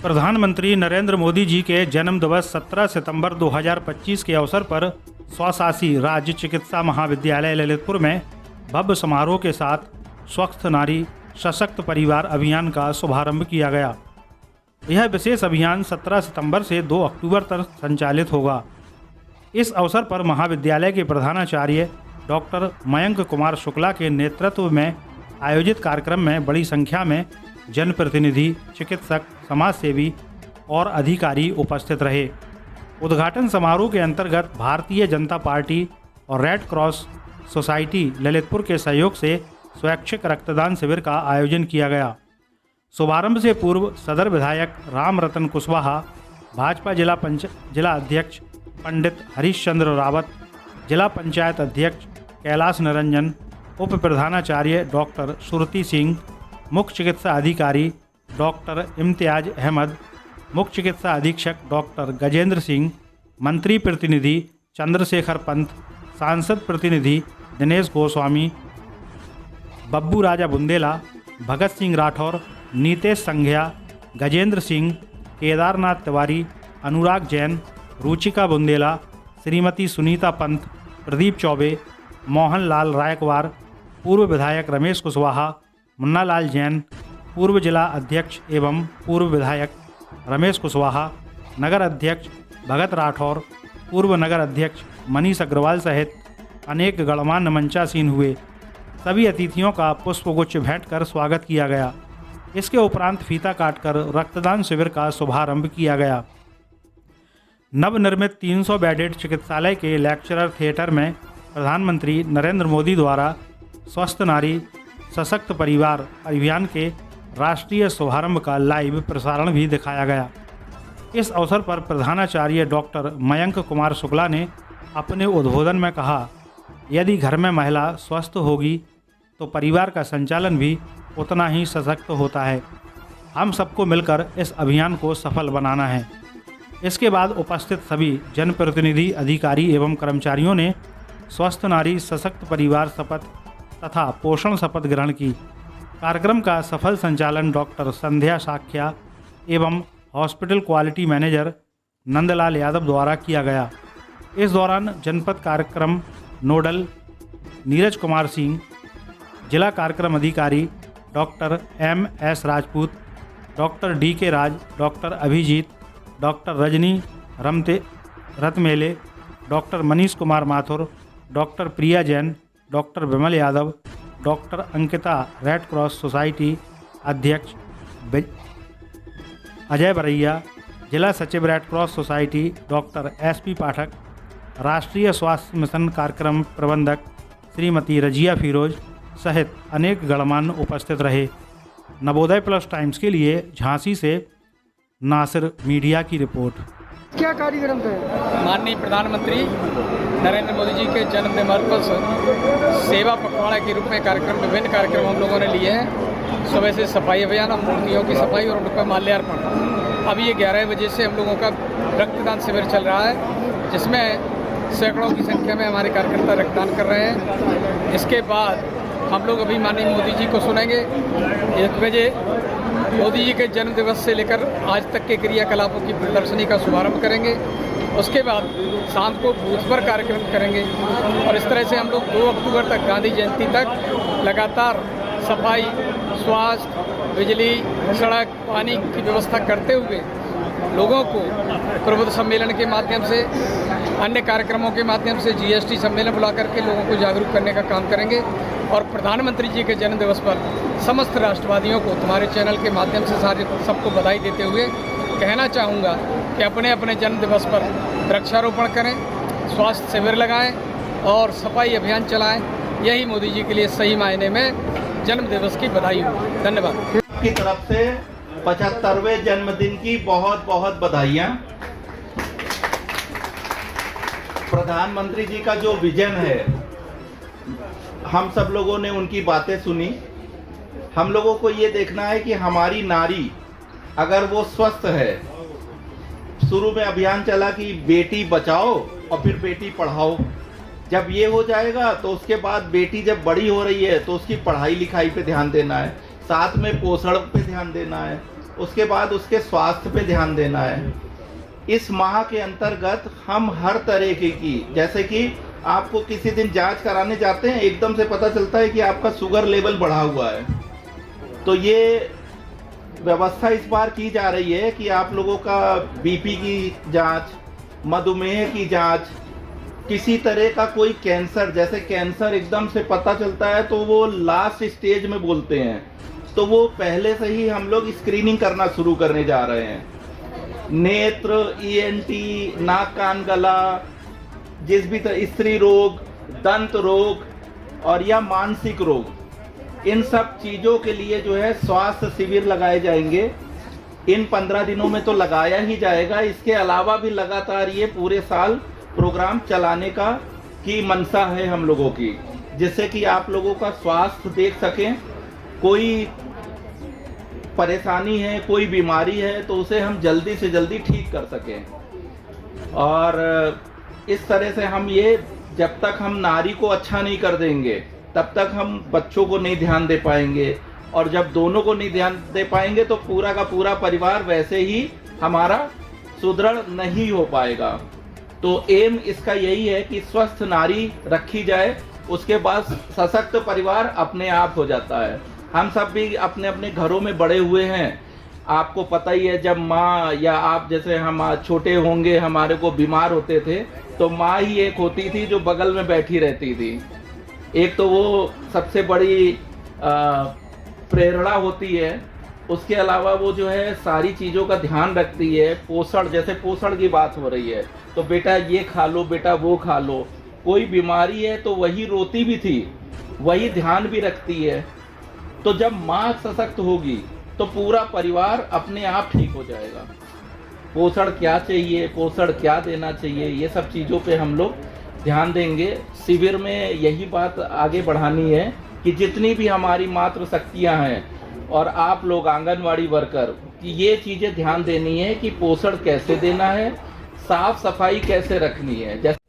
प्रधानमंत्री नरेंद्र मोदी जी के जन्म दिवस 17 सितंबर 2025 के अवसर पर स्वशासी राज्य चिकित्सा महाविद्यालय ललितपुर में भव्य समारोह के साथ स्वस्थ नारी सशक्त परिवार अभियान का शुभारंभ किया गया। यह विशेष अभियान 17 सितंबर से 2 अक्टूबर तक संचालित होगा। इस अवसर पर महाविद्यालय के प्रधानाचार्य डॉक्टर मयंक कुमार शुक्ला के नेतृत्व में आयोजित कार्यक्रम में बड़ी संख्या में जनप्रतिनिधि, चिकित्सक, समाजसेवी और अधिकारी उपस्थित रहे। उद्घाटन समारोह के अंतर्गत भारतीय जनता पार्टी और रेड क्रॉस सोसाइटी ललितपुर के सहयोग से स्वैच्छिक रक्तदान शिविर का आयोजन किया गया। शुभारंभ से पूर्व सदर विधायक राम रतन कुशवाहा, भाजपा जिला अध्यक्ष पंडित हरीश चंद्र रावत, जिला पंचायत अध्यक्ष कैलाश निरंजन, उप प्रधानाचार्य डॉक्टर सुरती सिंह, मुख्य चिकित्सा अधिकारी डॉक्टर इम्तियाज अहमद, मुख्य चिकित्सा अधीक्षक डॉक्टर गजेंद्र सिंह, मंत्री प्रतिनिधि चंद्रशेखर पंत, सांसद प्रतिनिधि दिनेश गोस्वामी, बब्बू राजा बुंदेला, भगत सिंह राठौर, नीतेश संघिया, गजेंद्र सिंह, केदारनाथ तिवारी, अनुराग जैन, रुचिका बुंदेला, श्रीमती सुनीता पंत, प्रदीप चौबे, मोहन लाल रायकवार, पूर्व विधायक रमेश कुशवाहा, मुन्ना लाल जैन, पूर्व जिला अध्यक्ष एवं पूर्व विधायक रमेश कुशवाहा, नगर अध्यक्ष भगत राठौर, पूर्व नगर अध्यक्ष मनीष अग्रवाल सहित अनेक गणमान्य मंचासीन हुए। सभी अतिथियों का पुष्पगुच्छ भेंट कर स्वागत किया गया। इसके उपरांत फीता काटकर रक्तदान शिविर का शुभारंभ किया गया। नवनिर्मित 300 बेडेड चिकित्सालय के लेक्चरर थिएटर में प्रधानमंत्री नरेंद्र मोदी द्वारा स्वस्थ नारी सशक्त परिवार अभियान के राष्ट्रीय शुभारंभ का लाइव प्रसारण भी दिखाया गया। इस अवसर पर प्रधानाचार्य डॉक्टर मयंक कुमार शुक्ला ने अपने उद्बोधन में कहा, यदि घर में महिला स्वस्थ होगी तो परिवार का संचालन भी उतना ही सशक्त होता है। हम सबको मिलकर इस अभियान को सफल बनाना है। इसके बाद उपस्थित सभी जनप्रतिनिधि, अधिकारी एवं कर्मचारियों ने स्वस्थ नारी सशक्त परिवार शपथ तथा पोषण शपथ ग्रहण की। कार्यक्रम का सफल संचालन डॉक्टर संध्या साख्या एवं hospital quality manager Nandlal Yadav द्वारा किया गया। इस दौरान जनपद कार्यक्रम नोडल नीरज कुमार सिंह, जिला कार्यक्रम अधिकारी doctor MS Rajput, doctor DK Raj, doctor Abhijeet, doctor Rajni Ratmele, doctor Manish Kumar Mathur, doctor Priya Jain, doctor Vimal Yadav, doctor Ankita Red Cross Society अध्यक्ष अजय बरैया, जिला सचिव Red Cross Society doctor SP Pathak, राष्ट्रीय स्वास्थ्य मिशन कार्यक्रम प्रबंधक श्रीमती रजिया फिरोज सहित अनेक गणमान्य उपस्थित रहे। नवोदय प्लस टाइम्स के लिए झांसी से नासिर मीडिया की रिपोर्ट। क्या कार्यक्रम था? माननीय प्रधानमंत्री नरेंद्र मोदी जी के जन्मदिन पर सेवा पखवाड़ा के रूप में विभिन्न कार्यक्रम हम लोगों ने लिए हैं। सुबह से सफाई अभियान और मूर्तियों की सफाई और उनका माल्यार्पण। अभी ये 11 बजे से हम लोगों का रक्तदान शिविर चल रहा है, जिसमें सैकड़ों की संख्या में हमारे कार्यकर्ता रक्तदान कर रहे हैं। इसके बाद हम लोग अभी माननीय मोदी जी को सुनेंगे। 1 बजे मोदी जी के जन्म दिवस से लेकर आज तक के क्रियाकलापों की प्रदर्शनी का शुभारंभ करेंगे। उसके बाद शाम को बूथ पर कार्यक्रम करेंगे और इस तरह से हम लोग 2 अक्टूबर तक गांधी जयंती तक लगातार सफाई, स्वास्थ्य, बिजली, सड़क, पानी की व्यवस्था करते हुए लोगों को प्रबुद्ध सम्मेलन के माध्यम से, अन्य कार्यक्रमों के माध्यम से, GST सम्मेलन बुला करके लोगों को जागरूक करने का काम करेंगे। और प्रधानमंत्री जी के जन्म दिवस पर समस्त राष्ट्रवादियों को तुम्हारे चैनल के माध्यम से सबको बधाई देते हुए कहना चाहूँगा कि अपने अपने जन्म दिवस पर वृक्षारोपण करें, स्वास्थ्य शिविर लगाएं और सफाई अभियान चलाएं। यही मोदी जी के लिए सही मायने में जन्म दिवस की बधाई हो। धन्यवाद। की तरफ से 75वें जन्मदिन की बहुत बहुत बधाइयाँ। प्रधानमंत्री जी का जो विजन है, हम सब लोगों ने उनकी बातें सुनी। हम लोगों को ये देखना है कि हमारी नारी अगर वो स्वस्थ है, शुरू में अभियान चला कि बेटी बचाओ और फिर बेटी पढ़ाओ। जब ये हो जाएगा तो उसके बाद बेटी जब बड़ी हो रही है तो उसकी पढ़ाई लिखाई पे ध्यान देना है, साथ में पोषण पे ध्यान देना है, उसके बाद उसके स्वास्थ्य पे ध्यान देना है। इस माह के अंतर्गत हम हर तरीके की, जैसे कि आपको किसी दिन जांच कराने जाते हैं, एकदम से पता चलता है कि आपका शुगर लेवल बढ़ा हुआ है, तो ये व्यवस्था इस बार की जा रही है कि आप लोगों का बीपी की जांच, मधुमेह की जांच, किसी तरह का कोई कैंसर, जैसे कैंसर एकदम से पता चलता है तो वो लास्ट स्टेज में बोलते हैं, तो वो पहले से ही हम लोग स्क्रीनिंग करना शुरू करने जा रहे हैं। नेत्र, ईएनटी, नाक कान गला, जिस भी तरह स्त्री रोग, दंत रोग और या मानसिक रोग, इन सब चीज़ों के लिए जो है स्वास्थ्य शिविर लगाए जाएंगे। इन 15 दिनों में तो लगाया ही जाएगा, इसके अलावा भी लगातार ये पूरे साल प्रोग्राम चलाने का की मंशा है हम लोगों की, जिससे कि आप लोगों का स्वास्थ्य देख सकें। कोई परेशानी है, कोई बीमारी है तो उसे हम जल्दी से जल्दी ठीक कर सकें। और इस तरह से हम ये, जब तक हम नारी को अच्छा नहीं कर देंगे तब तक हम बच्चों को नहीं ध्यान दे पाएंगे, और जब दोनों को नहीं ध्यान दे पाएंगे तो पूरा का पूरा परिवार वैसे ही हमारा सुदृढ़ नहीं हो पाएगा। तो एम इसका यही है कि स्वस्थ नारी रखी जाए, उसके बाद सशक्त परिवार अपने आप हो जाता है। हम सब भी अपने अपने घरों में बड़े हुए हैं, आपको पता ही है, जब माँ या आप जैसे हम छोटे होंगे, हमारे को बीमार होते थे तो माँ ही एक होती थी जो बगल में बैठी रहती थी। एक तो वो सबसे बड़ी प्रेरणा होती है, उसके अलावा वो जो है सारी चीज़ों का ध्यान रखती है। पोषण, जैसे पोषण की बात हो रही है तो बेटा ये खा लो, बेटा वो खा लो। कोई बीमारी है तो वही रोती भी थी, वही ध्यान भी रखती है। तो जब माँ सशक्त होगी तो पूरा परिवार अपने आप ठीक हो जाएगा। पोषण क्या चाहिए, पोषण क्या देना चाहिए, ये सब चीज़ों पे हम लोग ध्यान देंगे। शिविर में यही बात आगे बढ़ानी है कि जितनी भी हमारी मातृ शक्तियाँ हैं और आप लोग आंगनवाड़ी वर्कर, कि ये चीज़ें ध्यान देनी है कि पोषण कैसे देना है, साफ सफाई कैसे रखनी है। जैसे